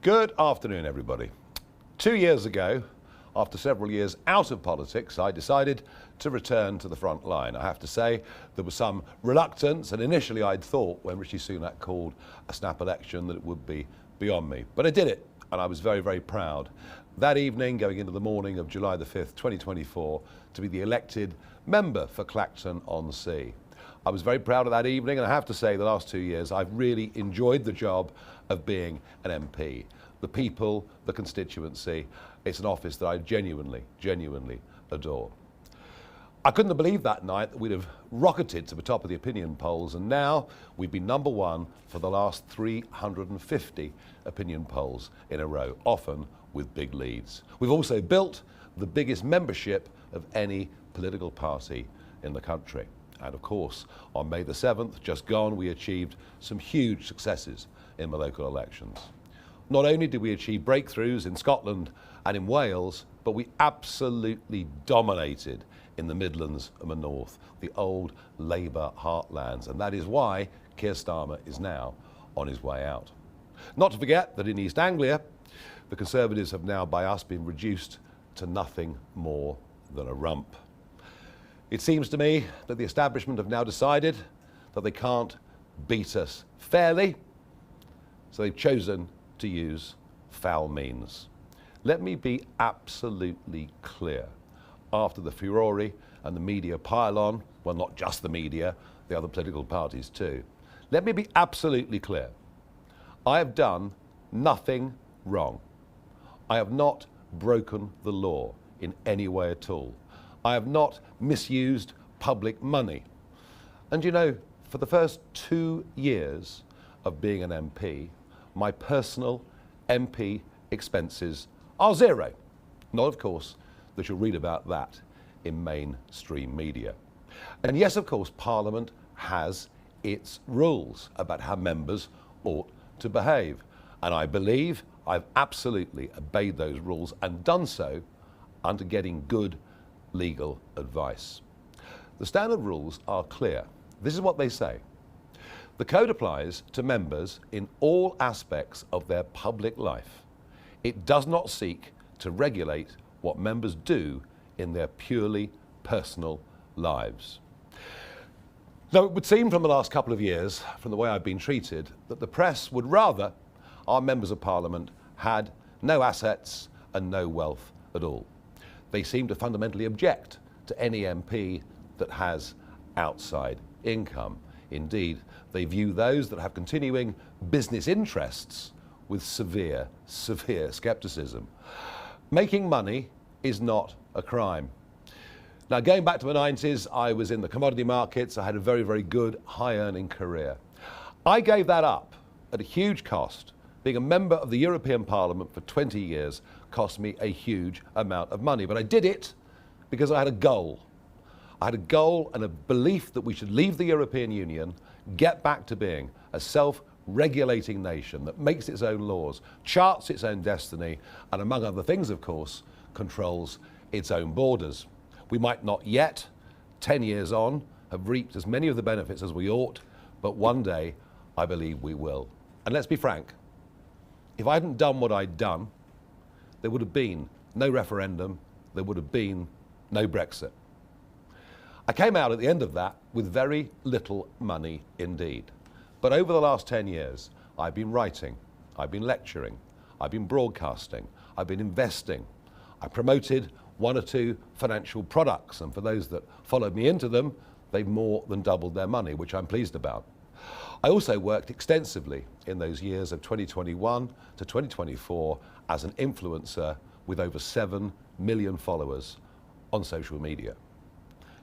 Good afternoon, everybody. 2 years ago, after several years out of politics, I decided to return to the front line. I have to say, there was some reluctance, and initially I'd thought, when Rishi Sunak called a snap election, that it would be beyond me. But I did it, and I was very, very proud. That evening, going into the morning of July the 5th, 2024, to be the elected member for Clacton-on-Sea. I was very proud of that evening, and I have to say, the last 2 years, I've really enjoyed the job of being an MP. The people, the constituency, it's an office that I genuinely adore. I couldn't have believed that night that we'd have rocketed to the top of the opinion polls, and now we've been number one for the last 350 opinion polls in a row, often with big leads. We've also built the biggest membership of any political party in the country. And of course, on May the 7th, just gone, we achieved some huge successes in the local elections. Not only did we achieve breakthroughs in Scotland and in Wales, but we absolutely dominated in the Midlands and the North, the old Labour heartlands. And that is why Keir Starmer is now on his way out. Not to forget that in East Anglia, the Conservatives have now by us been reduced to nothing more than a rump. It seems to me that the establishment have now decided that they can't beat us fairly, so they've chosen to use foul means. Let me be absolutely clear. After the furore and the media pile-on, well, not just the media, the other political parties too, let me be absolutely clear. I have done nothing wrong. I have not broken the law in any way at all. I have not misused public money. And you know, for the first 2 years of being an MP, my personal MP expenses are zero. Not, of course, that you'll read about that in mainstream media. And yes, of course, Parliament has its rules about how members ought to behave. And I believe I've absolutely obeyed those rules and done so under getting good legal advice. The standard rules are clear. This is what they say. The code applies to members in all aspects of their public life. It does not seek to regulate what members do in their purely personal lives. Now, it would seem from the last couple of years, from the way I've been treated, that the press would rather our members of Parliament had no assets and no wealth at all. They seem to fundamentally object to any MP that has outside income. Indeed, they view those that have continuing business interests with severe skepticism. Making money is not a crime. Now, going back to the 90s, I was in the commodity markets. I had a very, very good high-earning career. I gave that up at a huge cost. Being a member of the European Parliament for 20 years cost me a huge amount of money. But I did it because I had a goal. I had a goal and a belief that we should leave the European Union, get back to being a self-regulating nation that makes its own laws, charts its own destiny, and among other things, of course, controls its own borders. We might not yet, 10 years on, have reaped as many of the benefits as we ought, but one day I believe we will. And let's be frank, if I hadn't done what I'd done, there would have been no referendum, there would have been no Brexit. I came out at the end of that with very little money indeed. But over the last 10 years, I've been writing, I've been lecturing, I've been broadcasting, I've been investing. I promoted 1 or 2 financial products, and for those that followed me into them, they've more than doubled their money, which I'm pleased about. I also worked extensively in those years of 2021 to 2024 as an influencer with over 7 million followers on social media.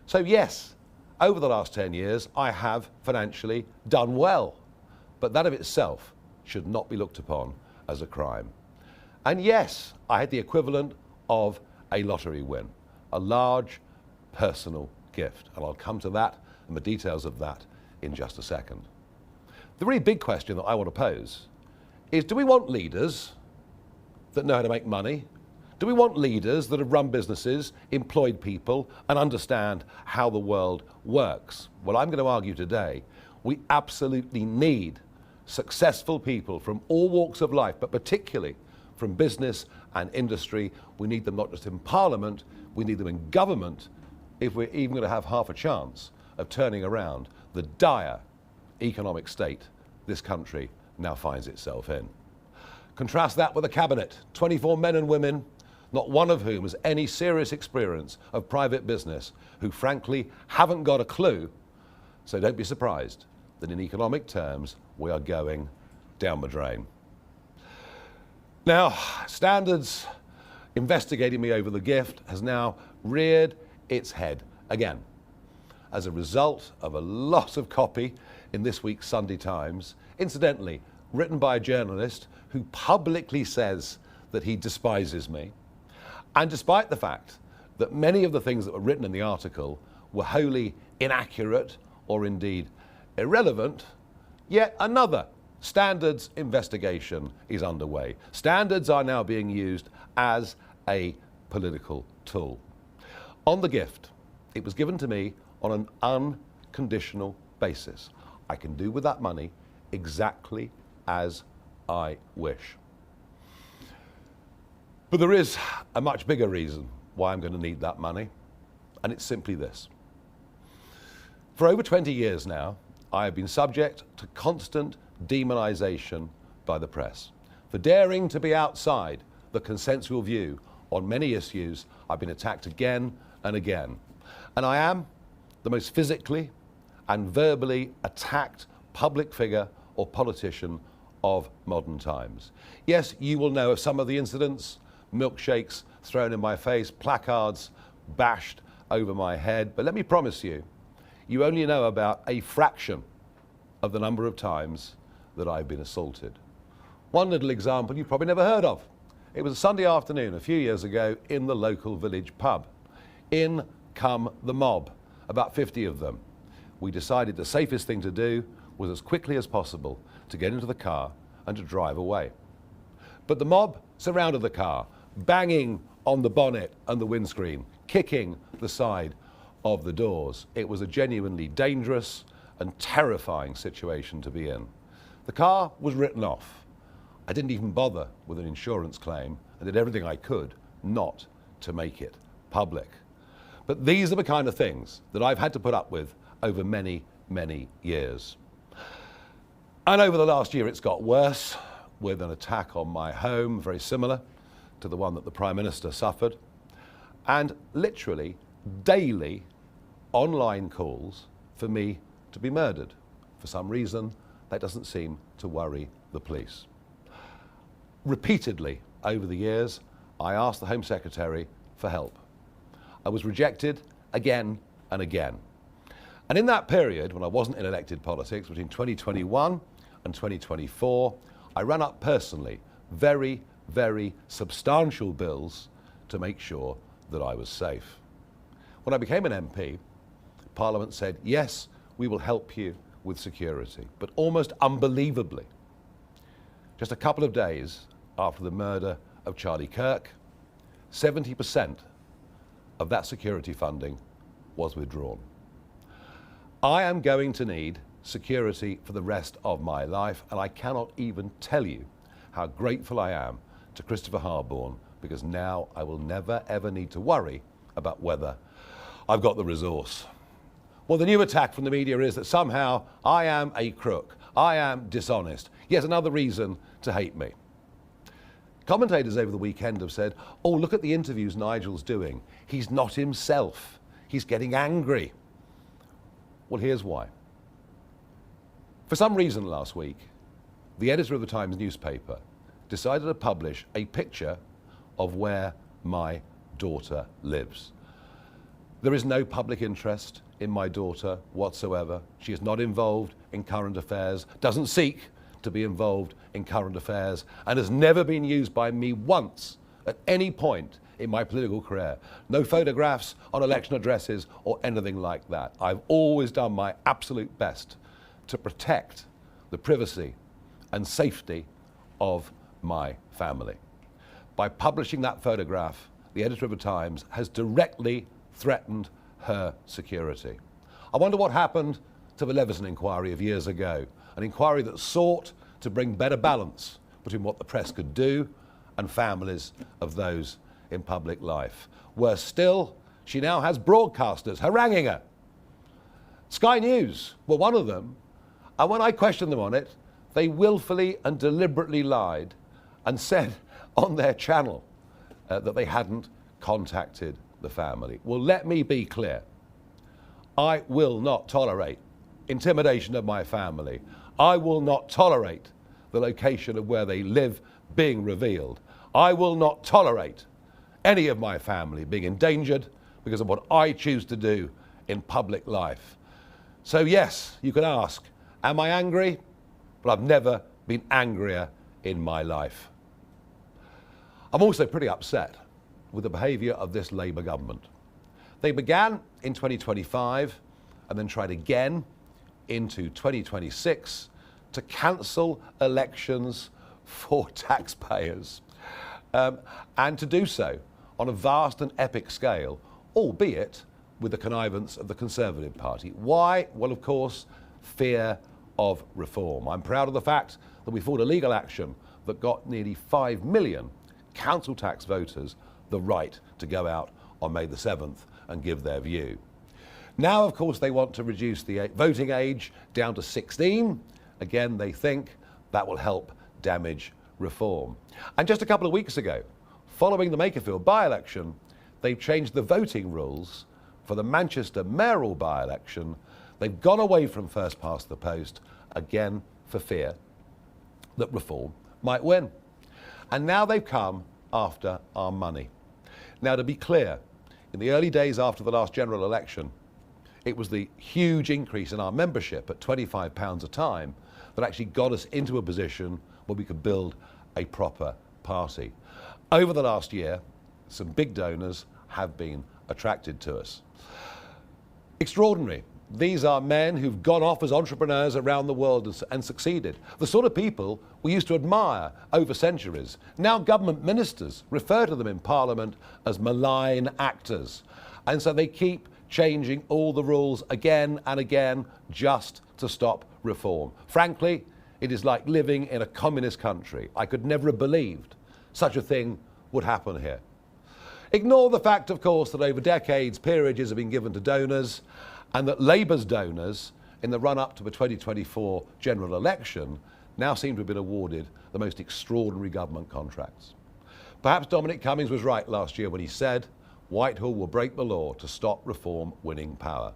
So yes, over the last 10 years, I have financially done well, but that of itself should not be looked upon as a crime. And yes, I had the equivalent of a lottery win, a large personal gift. And I'll come to that and the details of that in just a second. The really big question that I want to pose is, do we want leaders that know how to make money? Do we want leaders that have run businesses, employed people, and understand how the world works? Well, I'm going to argue today, we absolutely need successful people from all walks of life, but particularly from business and industry. We need them not just in Parliament, we need them in government if we're even going to have half a chance of turning around the dire economic state this country now finds itself in. Contrast that with a cabinet, 24 men and women, not one of whom has any serious experience of private business, who frankly haven't got a clue. So don't be surprised that in economic terms, we are going down the drain. Now, Standards investigating me over the gift has now reared its head again as a result of a lot of copy in this week's Sunday Times, incidentally written by a journalist who publicly says that he despises me. And despite the fact that many of the things that were written in the article were wholly inaccurate or indeed irrelevant, yet another Standards investigation is underway. Standards are now being used as a political tool. On the gift, it was given to me on an unconditional basis. I can do with that money exactly as I wish. But there is a much bigger reason why I'm going to need that money, and it's simply this. For over 20 years now, I have been subject to constant demonisation by the press. For daring to be outside the consensual view on many issues, I've been attacked again and again. And I am the most physically and verbally attacked public figure or politician of modern times. Yes, you will know of some of the incidents: milkshakes thrown in my face, placards bashed over my head. But let me promise you, you only know about a fraction of the number of times that I've been assaulted. One little example you've probably never heard of. It was a Sunday afternoon a few years ago in the local village pub. In come the mob, about 50 of them. We decided the safest thing to do was as quickly as possible to get into the car and to drive away. But the mob surrounded the car, banging on the bonnet and the windscreen, kicking the side of the doors. It was a genuinely dangerous and terrifying situation to be in. The car was written off. I didn't even bother with an insurance claim and did everything I could not to make it public. But these are the kind of things that I've had to put up with over many, many years. And over the last year it's got worse, with an attack on my home very similar to the one that the Prime Minister suffered, and literally daily online calls for me to be murdered. For some reason, that doesn't seem to worry the police. Repeatedly over the years, I asked the Home Secretary for help. I was rejected again and again. And in that period, when I wasn't in elected politics, between 2021 and 2024, I ran up personally very, very substantial bills to make sure that I was safe. When I became an MP, Parliament said, yes, we will help you with security. But almost unbelievably, just a couple of days after the murder of Charlie Kirk, 70% of that security funding was withdrawn. I am going to need security for the rest of my life, and I cannot even tell you how grateful I am to Christopher Harborne, because now I will never ever need to worry about whether I've got the resource. Well, the new attack from the media is that somehow I am a crook, I am dishonest. Yet another reason to hate me. Commentators over the weekend have said, oh, look at the interviews Nigel's doing. He's not himself. He's getting angry. Well, here's why. For some reason last week, the editor of the Times newspaper decided to publish a picture of where my daughter lives. There is no public interest in my daughter whatsoever. She is not involved in current affairs, doesn't seek to be involved in current affairs, and has never been used by me once at any point in my political career. No photographs on election addresses or anything like that. I've always done my absolute best to protect the privacy and safety of my family. By publishing that photograph, the editor of the Times has directly threatened her security. I wonder what happened to the Leveson inquiry of years ago, an inquiry that sought to bring better balance between what the press could do and families of those in public life. Worse still, she now has broadcasters haranguing her. Sky News were one of them, and when I questioned them on it, they willfully and deliberately lied and said on their channel that they hadn't contacted the family. Well, let me be clear. I will not tolerate intimidation of my family. I will not tolerate the location of where they live being revealed. I will not tolerate any of my family being endangered because of what I choose to do in public life. So yes, you can ask, am I angry? But I've never been angrier in my life. I'm also pretty upset with the behaviour of this Labour government. They began in 2025 and then tried again into 2026 to cancel elections for taxpayers, and to do so on a vast and epic scale, albeit with the connivance of the Conservative Party. Why? Well, of course, fear of reform. I'm proud of the fact that we fought a legal action that got nearly 5 million council tax voters the right to go out on May the 7th and give their view. Now, of course, they want to reduce the voting age down to 16. Again, they think that will help damage reform. And just a couple of weeks ago, following the Makerfield by-election, they've changed the voting rules for the Manchester mayoral by-election. They've gone away from first past the post, again for fear that reform might win. And now they've come after our money. Now, to be clear, in the early days after the last general election, it was the huge increase in our membership at £25 a time that actually got us into a position where we could build a proper party. Over the last year, some big donors have been attracted to us. Extraordinary. These are men who've gone off as entrepreneurs around the world and succeeded. The sort of people we used to admire over centuries. Now government ministers refer to them in Parliament as malign actors. And so they keep changing all the rules again and again just to stop reform. Frankly, it is like living in a communist country. I could never have believed such a thing would happen here. Ignore the fact, of course, that over decades peerages have been given to donors, and that Labour's donors, in the run-up to the 2024 general election, now seem to have been awarded the most extraordinary government contracts. Perhaps Dominic Cummings was right last year when he said, Whitehall will break the law to stop reform winning power.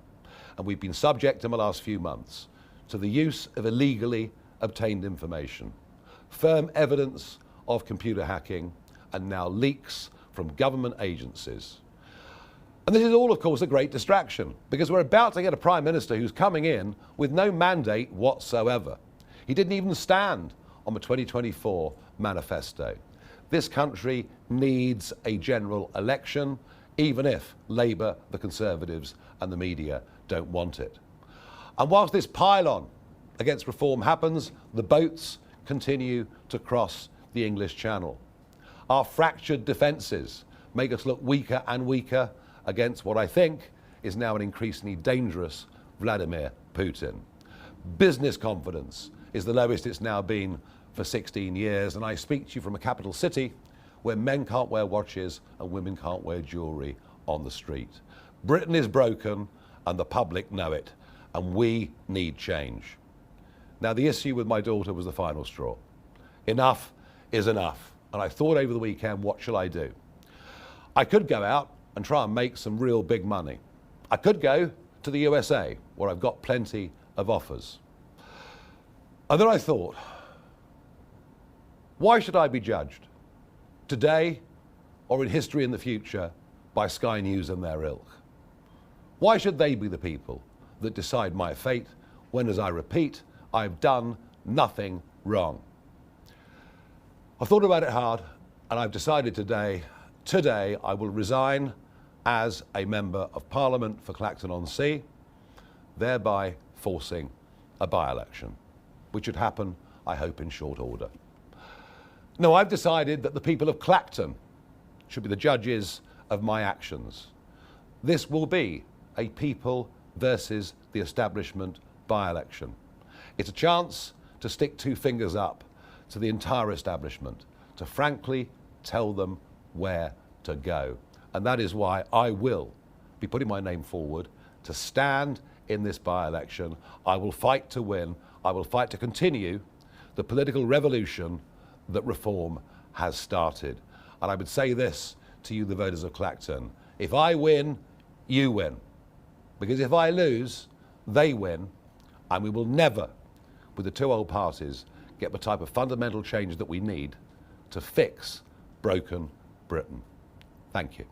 And we've been subject in the last few months to the use of illegally obtained information, firm evidence of computer hacking, and now leaks from government agencies. And this is all, of course, a great distraction, because we're about to get a Prime Minister who's coming in with no mandate whatsoever. He didn't even stand on the 2024 manifesto. This country needs a general election, even if Labour, the Conservatives and the media don't want it. And whilst this pile-on against reform happens, the boats continue to cross the English Channel. Our fractured defences make us look weaker and weaker against what I think is now an increasingly dangerous Vladimir Putin. Business confidence is the lowest it's now been for 16 years, and I speak to you from a capital city where men can't wear watches and women can't wear jewellery on the street. Britain is broken and the public know it, and we need change. Now, the issue with my daughter was the final straw. Enough is enough. And I thought over the weekend, what shall I do? I could go out and try and make some real big money. I could go to the USA, where I've got plenty of offers. And then I thought, why should I be judged, today or in history in the future, by Sky News and their ilk? Why should they be the people that decide my fate when, as I repeat, I've done nothing wrong? I've thought about it hard, and I've decided today I will resign as a Member of Parliament for Clacton-on-Sea, thereby forcing a by-election, which should happen, I hope, in short order. No, I've decided that the people of Clacton should be the judges of my actions. This will be a people versus the establishment by-election. It's a chance to stick two fingers up to the entire establishment, to frankly tell them where to go. And that is why I will be putting my name forward to stand in this by-election. I will fight to win. I will fight to continue the political revolution that reform has started. And I would say this to you, the voters of Clacton: if I win, you win. Because if I lose, they win. And we will never, with the two old parties, get the type of fundamental change that we need to fix broken Britain. Thank you.